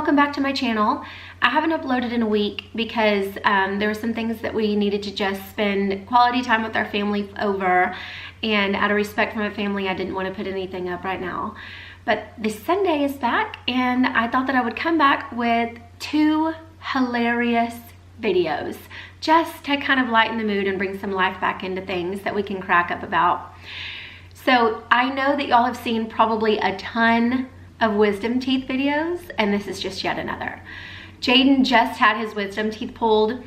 welcome back to my channel. I haven't uploaded in a week because there were some things that we needed to just spend quality time with our family over, and out of respect for my family, I didn't want to put anything up right now. But this Sunday is back, and I thought that I would come back with 2 hilarious videos just to kind of lighten the mood and bring some life back into things that we can crack up about. So I know that y'all have seen probably a ton of wisdom teeth videos, and this is just yet another. Jaden just had his wisdom teeth pulled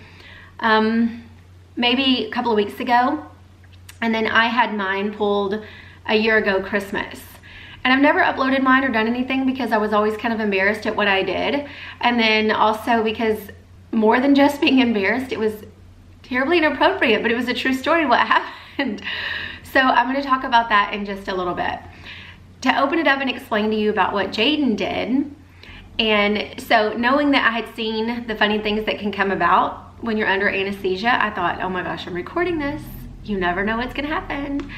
maybe a couple of weeks ago, and then I had mine pulled a year ago Christmas. And I've never uploaded mine or done anything because I was always kind of embarrassed at what I did, and then also because more than just being embarrassed, it was terribly inappropriate, but it was a true story what happened. So I'm going to talk about that in just a little bit. To open it up and explain to you about what Jaden did. And so knowing that I had seen the funny things that can come about when you're under anesthesia, I thought, oh my gosh, I'm recording this. You never know what's gonna happen.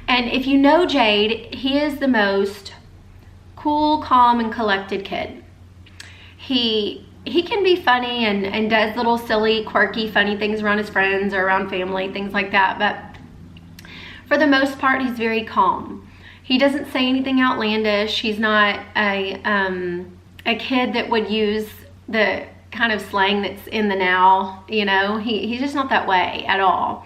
And if you know Jade, he is the most cool, calm, and collected kid. He can be funny and does little silly, quirky, funny things around his friends or around family, things like that. But for the most part, he's very calm. He doesn't say anything outlandish. He's not a kid that would use the kind of slang that's in the now, you know. He's just not that way at all.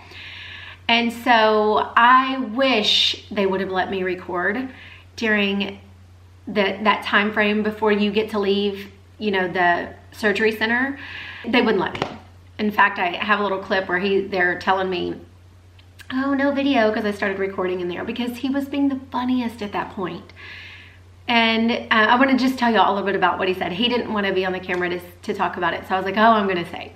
And so I wish they would have let me record during that time frame before you get to leave, you know, the surgery center. They wouldn't let me. In fact, I have a little clip where they're telling me, oh, no video, because I started recording in there because he was being the funniest at that point. And I want to just tell you all a little bit about what he said. He didn't want to be on the camera to talk about it, so I was like, oh, I'm going to say.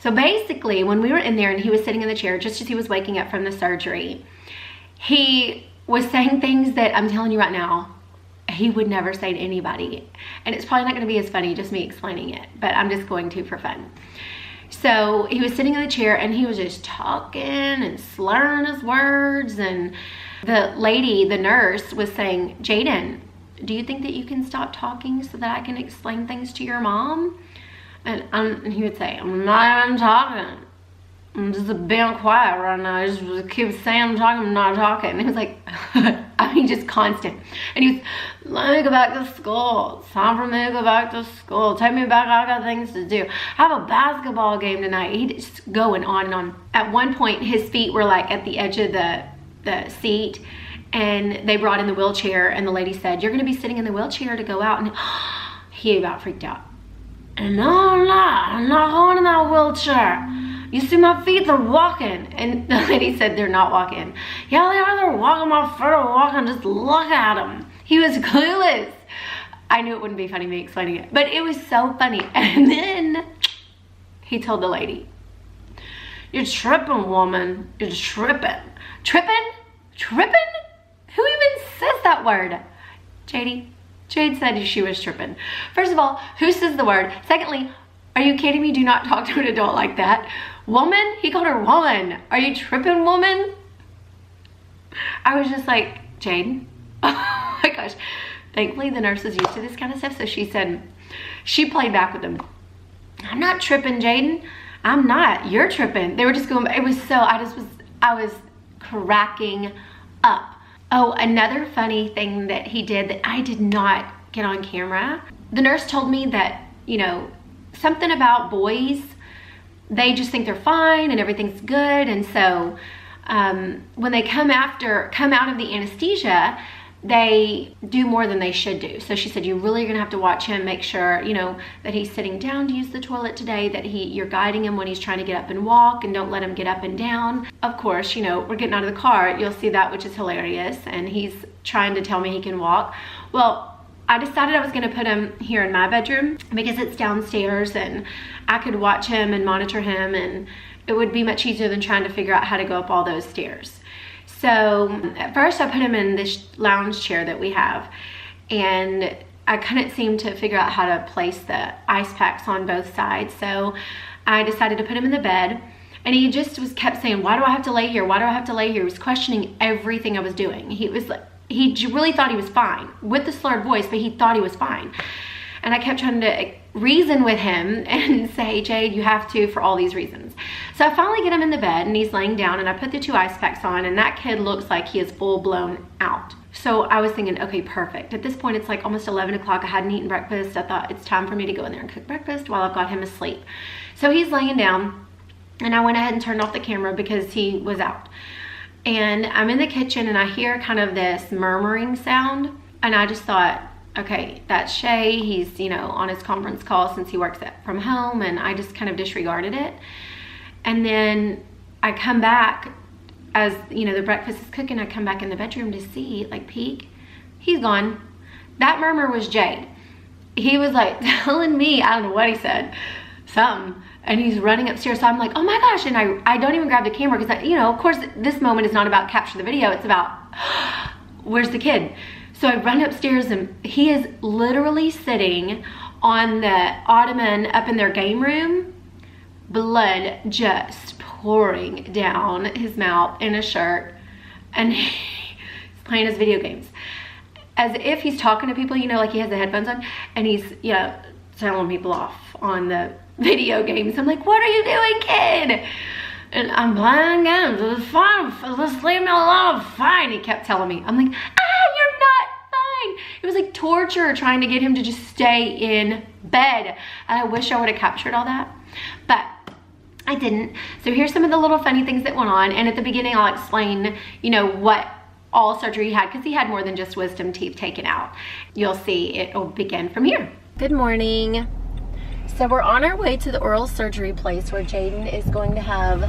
So basically, when we were in there and he was sitting in the chair just as he was waking up from the surgery, he was saying things that I'm telling you right now, he would never say to anybody. And it's probably not going to be as funny just me explaining it, but I'm just going to for fun. So he was sitting in the chair and he was just talking and slurring his words, and the lady, the nurse, was saying, Jaden, do you think that you can stop talking so that I can explain things to your mom? And he would say, I'm not even talking. I'm just being quiet right now. I just keep saying I'm talking, I'm not talking. And he was like, I mean, just constant. And he was, let me go back to school. It's time for me to go back to school. Take me back, I got things to do. I have a basketball game tonight. He just going on and on. At one point, his feet were like at the edge of the seat, and they brought in the wheelchair, and the lady said, you're gonna be sitting in the wheelchair to go out. And he about freaked out. And no, I'm not going in that wheelchair. You see my feet, they're walking. And the lady said, they're not walking. Yeah, they are, they're walking, my feet are walking, just look at them. He was clueless. I knew it wouldn't be funny me explaining it, but it was so funny. And then he told the lady, you're tripping, woman, you're tripping. Tripping? Tripping? Who even says that word? Jade said she was tripping. First of all, who says the word? Secondly, are you kidding me? Do not talk to an adult like that. Woman? He called her woman. Are you tripping, woman? I was just like, Jade? Oh my gosh. Thankfully, the nurse is used to this kind of stuff, so she said, she played back with him. I'm not tripping, Jaden. I'm not. You're tripping. They were just going, it was so, I was cracking up. Oh, another funny thing that he did that I did not get on camera. The nurse told me that, you know, something about boys, they just think they're fine and everything's good. And so when they come out of the anesthesia, they do more than they should do. So she said, you really are gonna have to watch him, make sure, you know, that he's sitting down to use the toilet today, that you're guiding him when he's trying to get up and walk, and don't let him get up and down. Of course, you know, we're getting out of the car, you'll see that, which is hilarious, and he's trying to tell me he can walk. Well, I decided I was gonna put him here in my bedroom because it's downstairs and I could watch him and monitor him, and it would be much easier than trying to figure out how to go up all those stairs. So at first I put him in this lounge chair that we have, and I couldn't seem to figure out how to place the ice packs on both sides. So I decided to put him in the bed, and he just kept saying, why do I have to lay here? Why do I have to lay here? He was questioning everything I was doing. He really thought he was fine with the slurred voice, but he thought he was fine. And I kept trying to reason with him and say, Jade, you have to for all these reasons. So I finally get him in the bed and he's laying down, and I put the 2 ice packs on, and that kid looks like he is full blown out. So I was thinking, okay, perfect. At this point, it's like almost 11 o'clock. I hadn't eaten breakfast. I thought it's time for me to go in there and cook breakfast while I've got him asleep. So he's laying down, and I went ahead and turned off the camera because he was out. And I'm in the kitchen and I hear kind of this murmuring sound, and I just thought, okay, that's Shay. He's, you know, on his conference call since he works from home, and I just kind of disregarded it. And then I come back, as you know, the breakfast is cooking, I come back in the bedroom to see, like, peek. He's gone. That murmur was Jade. He was like telling me, I don't know what he said, something, and he's running upstairs. So I'm like, oh my gosh, and I don't even grab the camera because, you know, of course this moment is not about capture the video, it's about where's the kid. So I run upstairs and he is literally sitting on the ottoman up in their game room, blood just pouring down his mouth, in a shirt, and he's playing his video games as if he's talking to people, you know, like he has the headphones on, and he's, you know, telling people off on the video games. I'm like, what are you doing, kid? And I'm playing games. It's fine. Just leave me alone. I'm fine. He kept telling me. I'm like, you're not fine. It was like torture trying to get him to just stay in bed. And I wish I would have captured all that, but I didn't. So here's some of the little funny things that went on. And at the beginning, I'll explain, you know, what all surgery he had, because he had more than just wisdom teeth taken out. You'll see it will begin from here. Good morning. So we're on our way to the oral surgery place where Jaden is going to have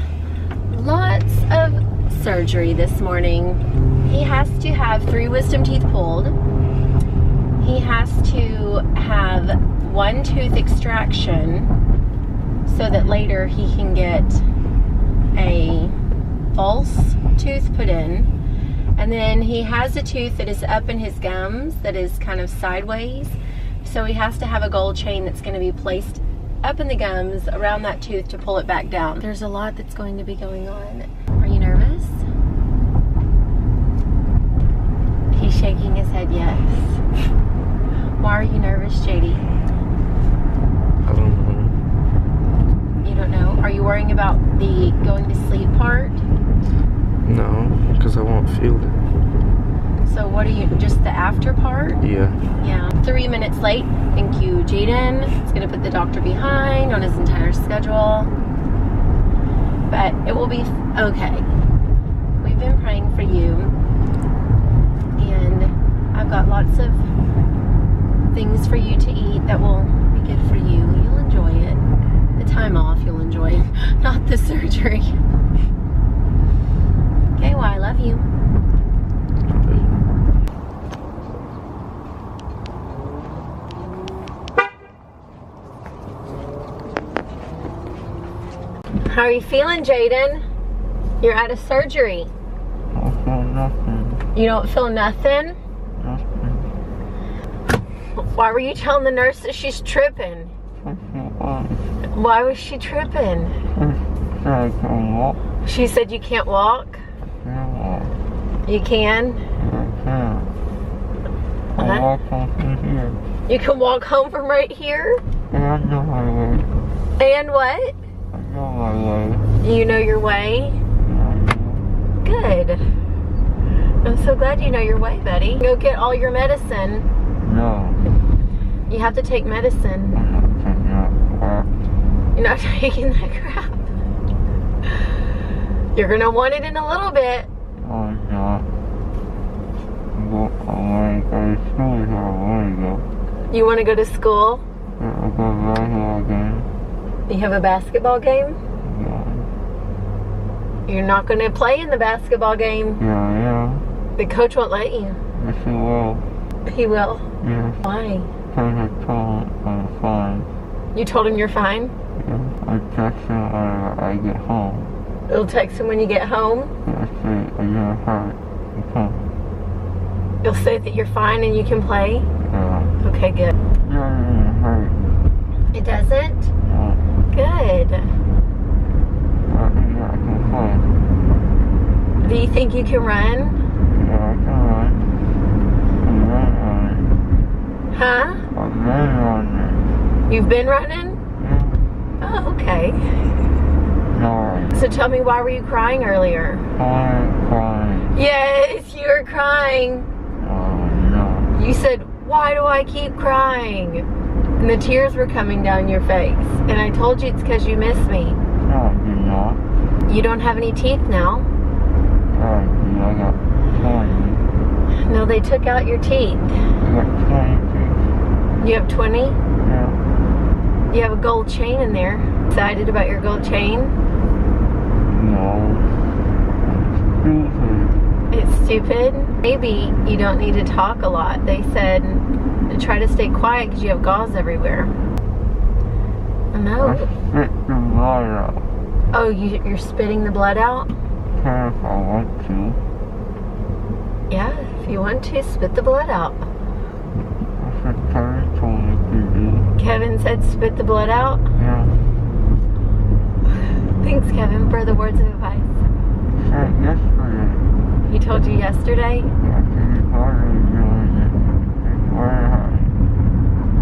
lots of surgery this morning. He has to have 3 wisdom teeth pulled. He has to have 1 tooth extraction so that later he can get a false tooth put in. And then he has a tooth that is up in his gums that is kind of sideways. So he has to have a gold chain that's going to be placed up in the gums around that tooth to pull it back down. There's a lot that's going to be going on. Are you nervous? He's shaking his head yes. Why are you nervous, JD? I don't know. You don't know? Are you worrying about the going to sleep part? No, because I won't feel it. So what are you, just the after part? Yeah. Yeah. 3 minutes late. Thank you, Jaden. It's gonna put the doctor behind on his entire schedule. But it will be okay. We've been praying for you. And I've got lots of things for you to eat that will be good for you. You'll enjoy it. The time off you'll enjoy, not the surgery. Okay, well, I love you. How are you feeling, Jaden? You're out of surgery. I feel nothing. You don't feel nothing? Nothing. Why were you telling the nurse that she's tripping? Why was she tripping? I can walk. She said you can't walk? You can? I can. I walk home from here. You can walk home from right here? Yeah, I know my way. And what? I know my way. You know your way? Yeah. Good. I'm so glad you know your way, buddy. Go get all your medicine. No. You have to take medicine. You're not taking that crap. You're gonna want it in a little bit. I'm not. I want to go to school here. I want to go. You want to go to school? Yeah, I'll go to the basketball game. You have a basketball game? Yeah. You're not going to play in the basketball game? Yeah, yeah. The coach won't let you. Yes, he will. He will? Yeah. Why? Because I told him I'm fine. You told him you're fine? Yeah. I text him when I get home. You'll text him when you get home? Yeah, say, are you hurt? Okay. You'll say that you're fine and you can play? Yeah. Okay, good. Yeah, it doesn't hurt. It doesn't? Yeah. Good. Yeah, I can play. Do you think you can run? Yeah, I can run. I can run. Huh? I can been running. You've been running? Yeah. Oh, okay. No. So tell me, why were you crying earlier? I'm crying. Yes, you were crying. Oh, no. You said, why do I keep crying? And the tears were coming down your face. And I told you it's because you miss me. No, I did not. You don't have any teeth now. I got 20. No, they took out your teeth. I got 20 teeth. You have 20? Yeah. You have a gold chain in there. Excited about your gold chain? No. It's It's stupid. Maybe you don't need to talk a lot. They said to try to stay quiet because you have gauze everywhere. No. I spit the blood out. Oh, you're spitting the blood out? Care if I want to. Yeah, if you want to, spit the blood out. I said Terry told me to do. Kevin said spit the blood out? Yeah. Thanks, Kevin, for the words of advice. He said yesterday. He told you yesterday? Yeah, he was already doing it. It's very hard.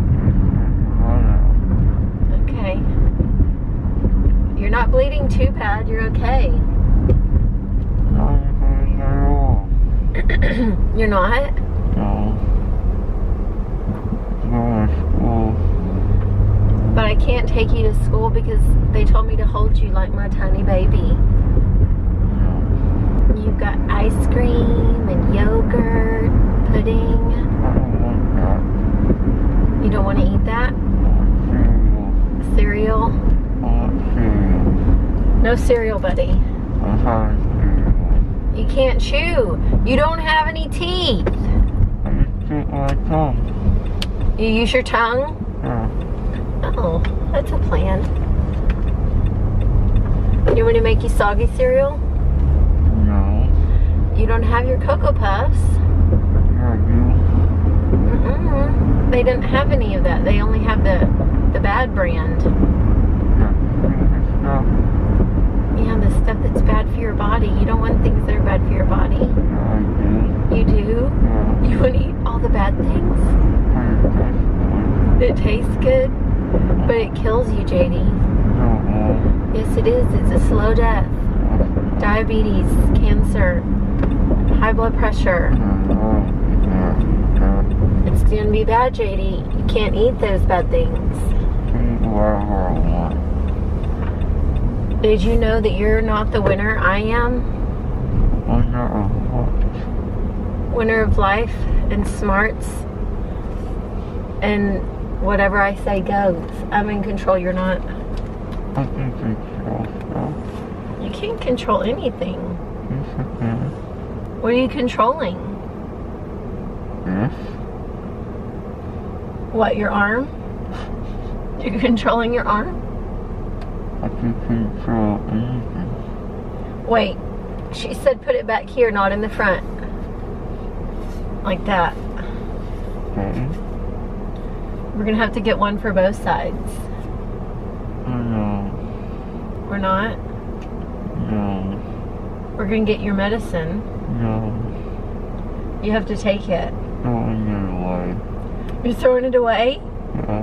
He spit the blood out. Okay. You're not bleeding too bad. You're okay. Not even at all. You're not? No. Going to school. But I can't take you to school because they told me to hold you like my tiny baby. No. You've got ice cream and yogurt, pudding. I don't want that. You don't want to eat that? I want cereal. Cereal? I want cereal. No cereal, buddy. I'm having cereal. You can't chew. You don't have any teeth. I just took my tongue. You use your tongue? Yeah. Oh, that's a plan. You want me to make you soggy cereal? No. You don't have your Cocoa Puffs. Yeah, you. Mm-mm. They didn't have any of that. They only have the bad brand. Stuff. Yeah, the stuff that's bad for your body. You don't want things that are bad for your body. Yeah, I do. You do? Yeah. You want to eat all the bad things? I It tastes good, but it kills you, JD. No. Yes, it is. It's a slow death. Diabetes, cancer, high blood pressure. It's going to be bad, JD. You can't eat those bad things. Whatever I want. Did you know that you're not the winner? I am. Winner of what? Winner of life and smarts. And whatever I say goes. I'm in control. You're not. I can control stuff. You can't control anything. Yes, I can. What are you controlling? Yes. What, your arm? You're controlling your arm? I can control anything. Wait, she said put it back here, not in the front. Like that. Okay. We're gonna have to get one for both sides. Oh, no. We're not? No. We're gonna get your medicine. No. You have to take it. Throwing it away. You're throwing it away? Yeah.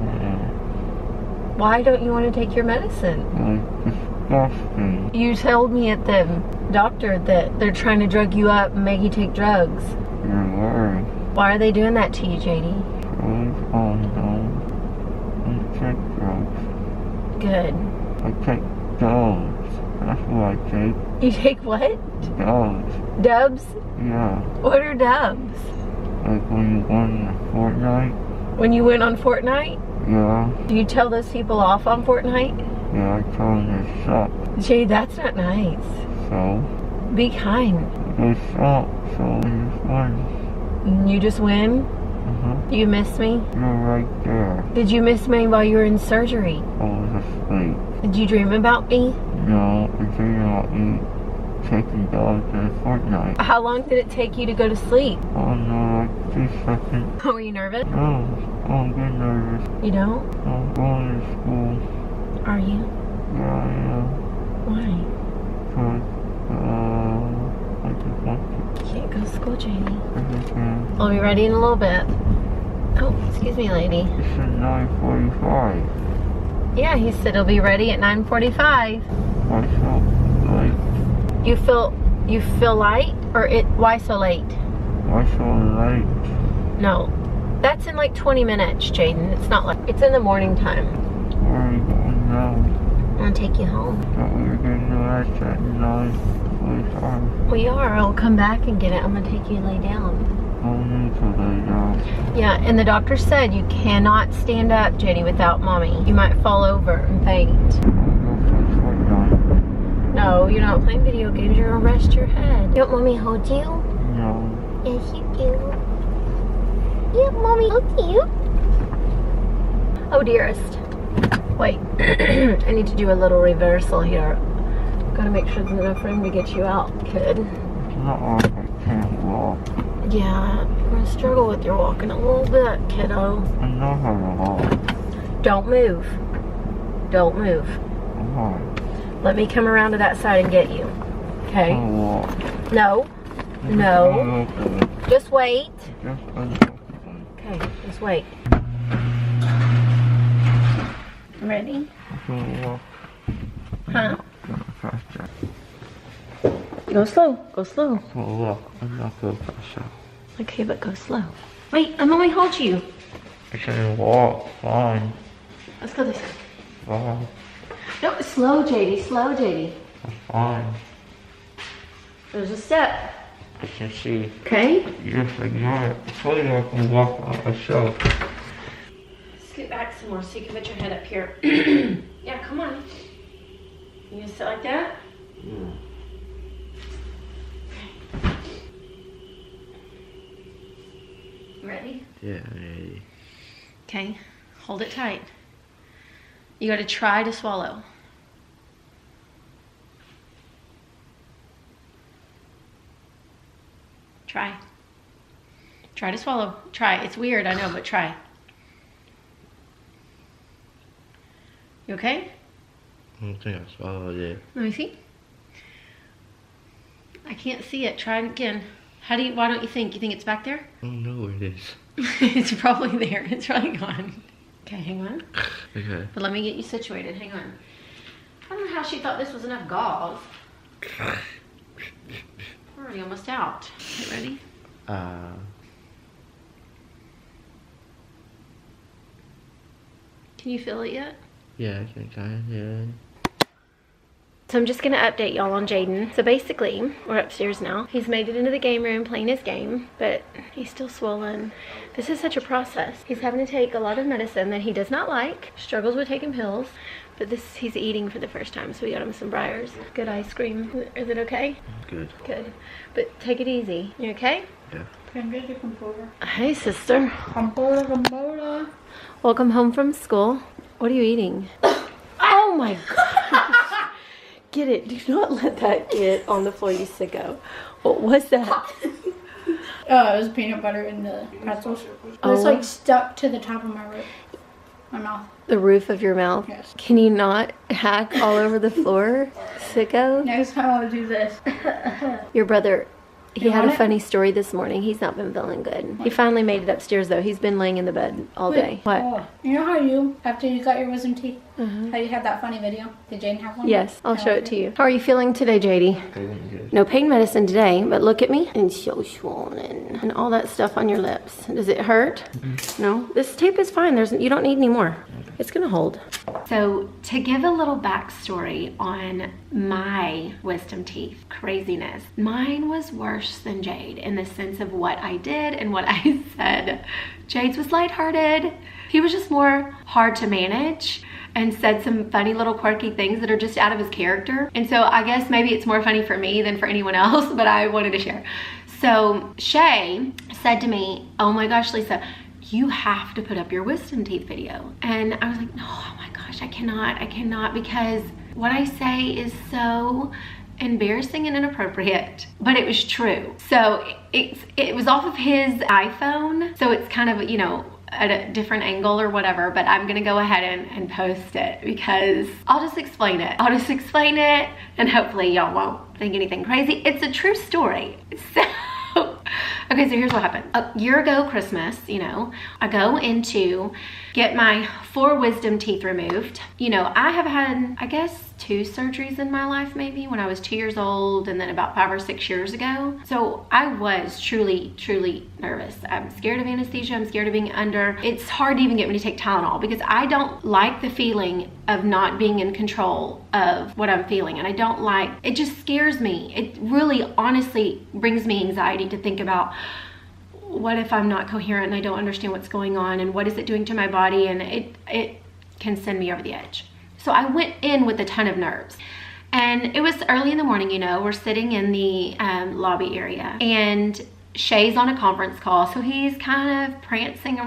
Why don't you want to take your medicine? Like, disgusting. You told me at the doctor that they're trying to drug you up and make you take drugs. You're worried. Why are they doing that to you, JD? Always on them. I take drugs. Good. I take dogs. That's what I take. You take what? Dogs. Dubs? Yeah. What are dubs? Like when you won the Fortnite. When you went on Fortnite? Yeah. Do you tell those people off on Fortnite? Yeah, I told them they suck. Jay, that's not nice. So? Be kind. They suck, so I just won. You just win? Uh-huh. You miss me? You're right there. Did you miss me while you were in surgery? I was asleep. Did you dream about me? No, I dreamed about you taking dogs in Fortnite. How long did it take you to go to sleep? Oh no, like 2 seconds. Were you nervous? No, I'm getting nervous. You don't? I'm going to school. Are you? Yeah, I am. Why? Because, I just want to. You can't go to school, Jamie. I just can. I'll be ready in a little bit. Oh, excuse me, lady. It said 9:45. Yeah, he said he'll be ready at 9:45. Why so late? You feel light? Or why so late? Why so late? No. That's in like 20 minutes, Jaden. It's not like, it's in the morning time. Where are you going now? I'm gonna take you home. Thought we were getting the rest at 9:45. We are. I'll come back and get it. I'm gonna take you and lay down. No need to lay down. Yeah, and the doctor said you cannot stand up, Jenny, without mommy. You might fall over and faint. I'll go play Fortnite. No, you're not playing video games. You're gonna rest your head. You want mommy to hold you? No. Yes, you do. You want mommy to hold you? Oh, dearest. Wait. I need to do a little reversal here. Gotta make sure there's enough room to get you out, kid. It's not like I can't walk. Yeah, you're gonna struggle with your walking a little bit, kiddo. I know how to walk. Don't move. Don't move. Why? Let me come around to that side and get you. Okay? I'll walk. No. No. Just wait. Just unlock. Okay, just wait. Ready? I'm walk. Huh? Faster. Go slow. Go slow. I'll walk. I'm not going faster. Okay, but go slow. Wait, I'm only hold you. I can walk. Fine. Let's go this way. Fine. No, slow, JD. Slow, JD. Fine. There's a step. I can see. Okay? Yes, I got it. I told you I can walk by myself. Scoot back some more so you can put your head up here. Yeah, come on. You gonna sit like that? Yeah. Ready? Yeah, ready. Okay, hold it tight. You gotta try to swallow. Try. Try to swallow. Try. It's weird, I know, but try. You okay? I don't think I swallowed it. Let me see. I can't see it. Try it again. Why don't you think? You think it's back there? I don't know where it is. It's probably there. It's probably gone. Okay, hang on. Okay. But let me get you situated. Hang on. I don't know how she thought this was enough gauze. We're already almost out. Okay, ready? Can you feel it yet? Yeah, I can kind of hear it. So I'm just gonna update y'all on Jaden. So basically, we're upstairs now. He's made it into the game room playing his game, but he's still swollen. This is such a process. He's having to take a lot of medicine that he does not like, struggles with taking pills, but he's eating for the first time, so we got him some Briars. Good ice cream. Is it okay? Good. Good. But take it easy. You okay? Yeah. Can I come over? Hey, sister. Come over. Welcome home from school. What are you eating? Oh my gosh. Get it. Do not let that get on the floor, you sicko. What was that? It was peanut butter in the pretzels. It was like stuck to the top of my mouth. The roof of your mouth? Yes. Can you not hack all over the floor, sicko? Next time I'll do this. Your brother, he had a want it? funny story this morning. He's not been feeling good. He finally made it upstairs though. He's been laying in the bed all day. What? Oh, you know how after you got your wisdom teeth, how you had that funny video? Did Jaden have one? Yes, I'll show it to you. How are you feeling today, JD? Feeling good. No pain medicine today, but look at me. And so swollen. And all that stuff on your lips. Does it hurt? No? This tape is fine. You don't need any more. It's gonna hold. So to give a little backstory on my wisdom teeth craziness, mine was worse than Jade in the sense of what I did and what I said. Jade's was lighthearted. He was just more hard to manage and said some funny little quirky things that are just out of his character. And so I guess maybe it's more funny for me than for anyone else, but I wanted to share. So Shay said to me, oh my gosh, Lisa, you have to put up your wisdom teeth video. And I was like, no, oh my gosh, I cannot, because what I say is so embarrassing and inappropriate, but it was true. So it was off of his iPhone, so it's kind of, you know, at a different angle or whatever, but I'm gonna go ahead and post it because I'll just explain it. And hopefully y'all won't think anything crazy. It's a true story. So Okay, so here's what happened. A year ago Christmas, you know, I go in to get my 4 wisdom teeth removed. You know, I have had, I guess, 2 surgeries in my life, maybe when I was 2 years old and then about 5 or 6 years ago. So I was truly nervous. I'm scared of anesthesia. I'm scared of being under. It's hard to even get me to take Tylenol because I don't like the feeling of not being in control of what I'm feeling. And I don't like, it just scares me. It really honestly brings me anxiety to think about, what if I'm not coherent and I don't understand what's going on, and what is it doing to my body, and it can send me over the edge. So I went in with a ton of nerves. And it was early in the morning, you know, we're sitting in the lobby area, and Shay's on a conference call, so he's kind of prancing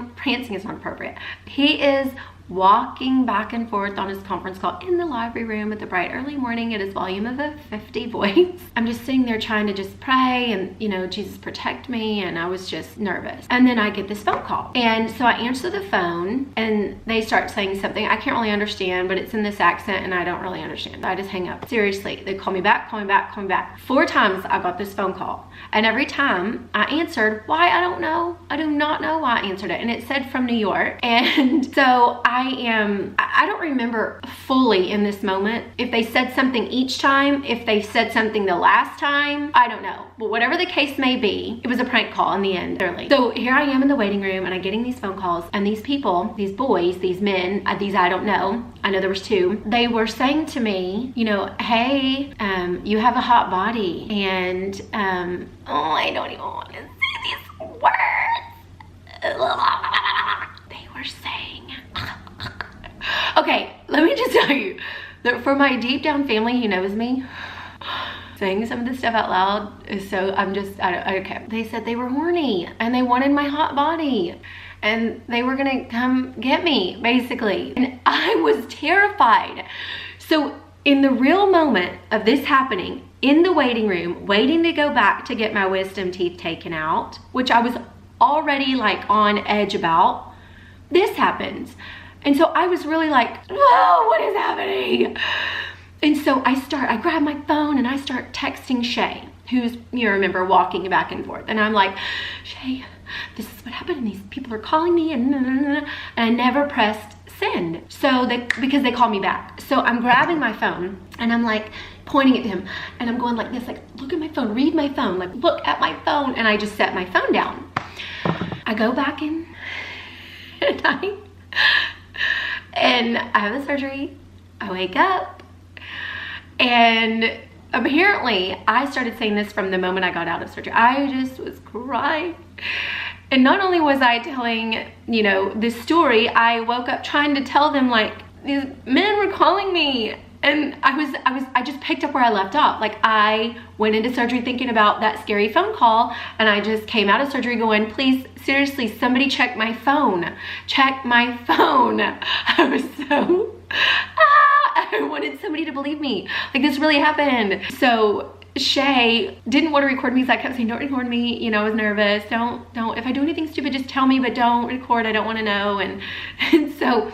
is not appropriate. He is walking back and forth on his conference call in the library room at the bright early morning at his volume of a 50 voice. I'm just sitting there trying to just pray and, you know, Jesus protect me, and I was just nervous. And then I get this phone call, and so I answer the phone and they start saying something I can't really understand, but it's in this accent and I don't really understand. I just hang up. Seriously, they call me back. 4 times I got this phone call, and every time I answered, why, I don't know. I do not know why I answered it, and it said from New York. And so I don't remember fully in this moment if they said something each time, if they said something the last time, I don't know. But whatever the case may be, it was a prank call in the end, early. So here I am in the waiting room, and I'm getting these phone calls, and these people, these boys, these men, these I don't know, I know there was 2, they were saying to me, you know, hey, you have a hot body, and oh, I don't even want to say these words. They were saying, okay, let me just tell you that for my deep down family who knows me, saying some of this stuff out loud is so, okay. They said they were horny and they wanted my hot body and they were gonna come get me, basically. And I was terrified. So in the real moment of this happening, in the waiting room, waiting to go back to get my wisdom teeth taken out, which I was already like on edge about, this happens. And so I was really like, whoa, what is happening? And so I grab my phone and I start texting Shay, who's, you remember, walking back and forth. And I'm like, Shay, this is what happened, and these people are calling me, and I never pressed send. So because they called me back. So I'm grabbing my phone and I'm like pointing at him, and I'm going like this, like, look at my phone, read my phone, like, look at my phone. And I just set my phone down. I go back in and I have the surgery. I wake up, and apparently I started saying this from the moment I got out of surgery. I just was crying. And not only was I telling, you know, this story, I woke up trying to tell them, like, these men were calling me. And I just picked up where I left off. Like, I went into surgery thinking about that scary phone call, and I just came out of surgery going, please, seriously, somebody check my phone. Check my phone. I was so, I wanted somebody to believe me. Like, this really happened. So Shay didn't want to record me, so I kept saying, don't record me. You know, I was nervous. Don't, if I do anything stupid, just tell me, but don't record. I don't want to know. And so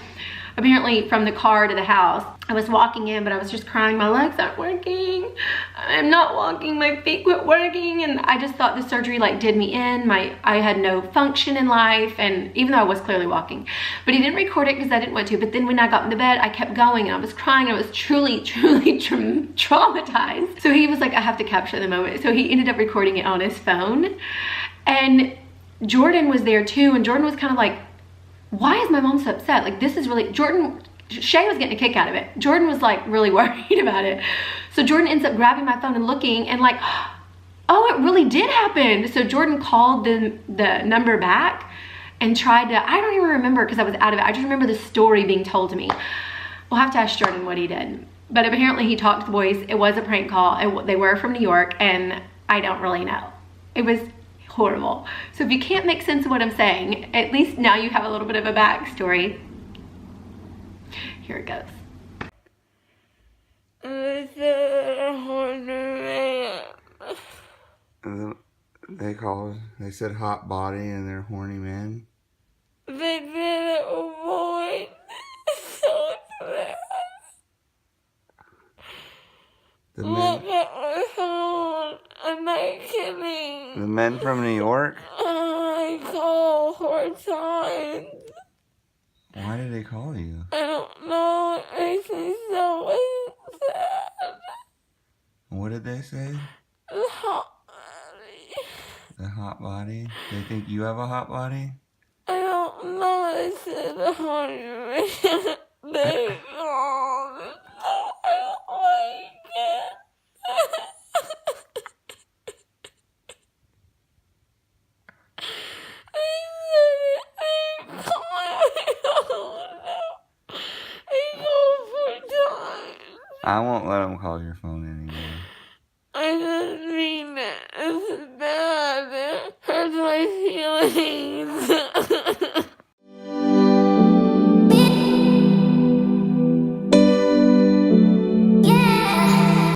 apparently from the car to the house, I was walking in, but I was just crying. My legs aren't working. I'm not walking. My feet quit working. And I just thought the surgery like did me in. I had no function in life. And even though I was clearly walking, but he didn't record it because I didn't want to. But then when I got in the bed, I kept going and I was crying. And I was truly traumatized. So he was like, I have to capture the moment. So he ended up recording it on his phone. And Jordan was there too. And Jordan was kind of like, why is my mom so upset? Like, this is really, Shay was getting a kick out of it. Jordan was like really worried about it. So Jordan ends up grabbing my phone and looking and like, oh, it really did happen. So Jordan called the number back and tried to, I don't even remember because I was out of it. I just remember the story being told to me. We'll have to ask Jordan what he did. But apparently he talked to the boys. It was a prank call. They were from New York, and I don't really know. It was horrible. So if you can't make sense of what I'm saying, at least now you have a little bit of a backstory. Here it goes. And then they said hot body and they're horny men. They did avoid so fast. The Look at my phone. I'm not kidding. men from New York? I called 4 times. Why did they call you? I don't know. It makes me so sad. What did they say? The hot body. The hot body? They think you have a hot body? I don't know. They said the honey. They called. I don't like it. I I won't let them call your phone anymore.